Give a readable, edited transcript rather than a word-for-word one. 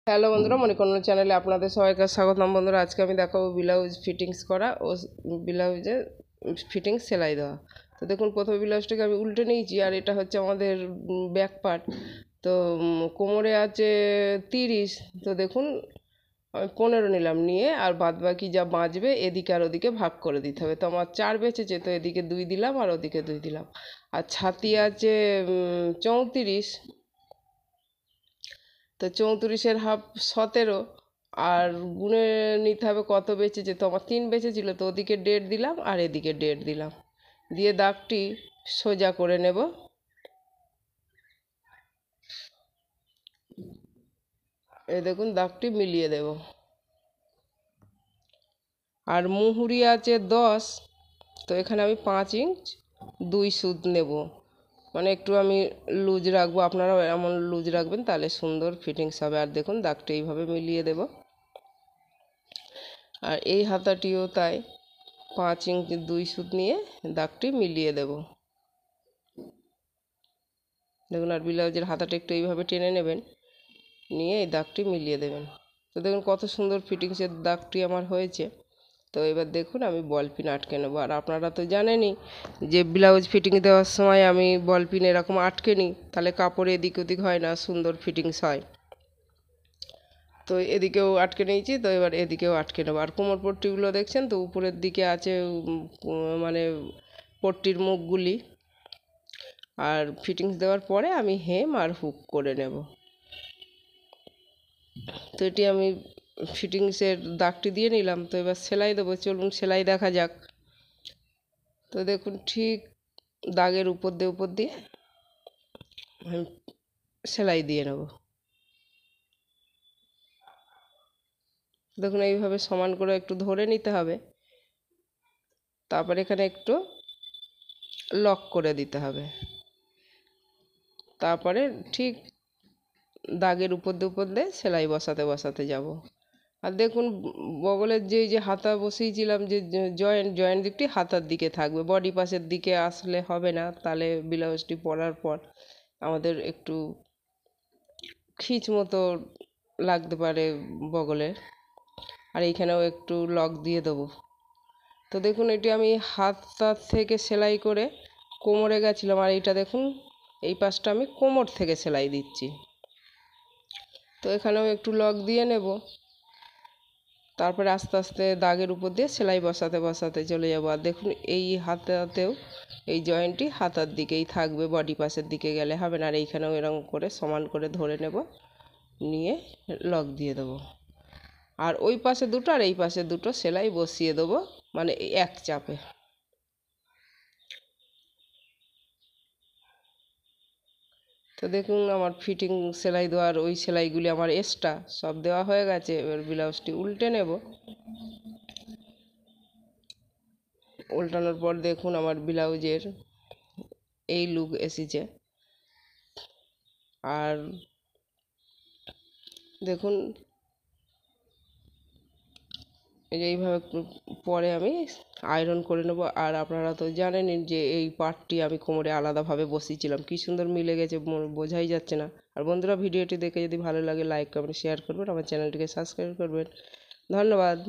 Hello বন্ধুরা, মণিকর্ণ চ্যানেলে আপনাদের সবাইকে স্বাগতম। বন্ধুরা, আজকে আমি দেখাবো ব্লাউজ ফিটিংস করা ও ব্লাউজে ফিটিংস সেলাই দেওয়া। তো দেখুন, প্রথমে ব্লাউজটাকে আমি উল্টে নিয়েছি, আর এটা হচ্ছে আমাদের ব্যাক পার্ট। তো কোমরে আছে 30, তো দেখুন আমি 15 নিলাম, নিয়ে আর বাদ বাকি যা বাঁচবে এদিকে আর ওদিকে ভাগ করে দিতে হবে। তো আমার 4 বেঁচেছে, তো এদিকে 2 দিলাম আর ওদিকে 2 দিলাম। আর ছাতি আছে 34, তো 34-এর হাফ 17, আর গুনে নিতে হবে কত বেঁচেছে। তো আমার 3 বেঁচেছিল, তো ওদিকে 1.5 দিলাম আর এদিকে 1.5 দিলাম, দিয়ে দাগটি সোজা করে নেব। এই দেখুন, দাগটি মিলিয়ে দেব। আর মুহুরি আছে 10, তো এখানে আমি 5 ইঞ্চ 2 সুত নেব, মানে একটু আমি লুজ রাখবো, আপনারাও এমন লুজ রাখবেন, তাহলে সুন্দর ফিটিংস হবে। আর দেখুন, দাগটি এইভাবে মিলিয়ে দেব। আর এই হাতাটিও তাই, 5 ইঞ্চ 2 সুত নিয়ে দাগটি মিলিয়ে দেব। দেখুন, আর ব্লাউজের হাতাটা একটু এইভাবে টেনে নেবেন, নিয়ে এই দাগটি মিলিয়ে দেবেন। তো দেখুন কত সুন্দর ফিটিংসের দাগটি আমার হয়েছে। তো এবার দেখুন, আমি বল পিন আটকে নেবো। আর আপনারা তো জানেনই যে ব্লাউজ ফিটিং দেওয়ার সময় আমি বল পিন এরকম আটকে নিই, তাহলে কাপড় এদিক ওদিক হয় না, সুন্দর ফিটিংস হয়। তো এদিকেও আটকে নিয়েছি, তো এবার এদিকেও আটকে নেবো। আর কোমর পট্টিগুলো দেখছেন তো, উপরের দিকে আছে মানে পট্টির মুখগুলি। আর ফিটিংস দেওয়ার পরে আমি হেম আর হুক করে নেব। তো এটি আমি ফিটিংসের দাগটি দিয়ে নিলাম। তো এবার সেলাই দেবো, চলুন সেলাই দেখা যাক। তো দেখুন, ঠিক দাগের উপর দিয়ে আমি সেলাই দিয়ে নেব। দেখুন, এইভাবে সমান করে একটু ধরে নিতে হবে, তারপর এখানে একটু লক করে দিতে হবে। তারপরে ঠিক দাগের উপর দিয়ে সেলাই বসাতে যাব। আর দেখুন, বগলের যে হাতা বসিয়েছিলাম, যে জয়েন্ট দিকটি হাতার দিকে থাকবে, বডি পাশের দিকে আসলে হবে না, তাহলে ব্লাউজটি পরার পর আমাদের একটু খিঁচ মতো লাগতে পারে বগলের। আর এইখানেও একটু লক দিয়ে দেবো। তো দেখুন, এটি আমি হাতটা থেকে সেলাই করে কোমরে গেছিলাম, আর এইটা দেখুন, এই পাশটা আমি কোমর থেকে সেলাই দিচ্ছি। তো এখানেও একটু লক দিয়ে নেব, তারপরে আস্তে আস্তে দাগের উপর দিয়ে সেলাই বসাতে চলে যাব। আর দেখুন, এই হাতাতেও এই জয়েন্টটি হাতার দিকেই থাকবে, বডি পাশের দিকে গেলে হবে না। আর এইখানেও এরকম করে সমান করে ধরে নেব, নিয়ে লক দিয়ে দেবো। আর ওই পাশে দুটো আর এই পাশে দুটো সেলাই বসিয়ে দেবো, মানে এক চাপে। তো দেখুন, আমার ফিটিং সেলাই দেওয়ার ওই সেলাইগুলি আমার এক্সট্রা সব দেওয়া হয়ে গেছে। এবার ব্লাউজটি উল্টে নেব। উল্টানোর পর দেখুন, আমার ব্লাউজের এই লুক এসেছে। আর দেখুন, এইভাবে পরে আমি আয়রন করে নেব। আর আপনারা তো জানেনই যে এই পার্টটি আমি কোমরে আলাদাভাবে বসিয়েছিলাম, কি সুন্দর মিলে গেছে, বোঝাই যাচ্ছে না। আর বন্ধুরা, ভিডিওটি দেখে যদি ভালো লাগে লাইক কমেন্ট শেয়ার করবেন, আমার চ্যানেলটিকে সাবস্ক্রাইব করবেন। ধন্যবাদ।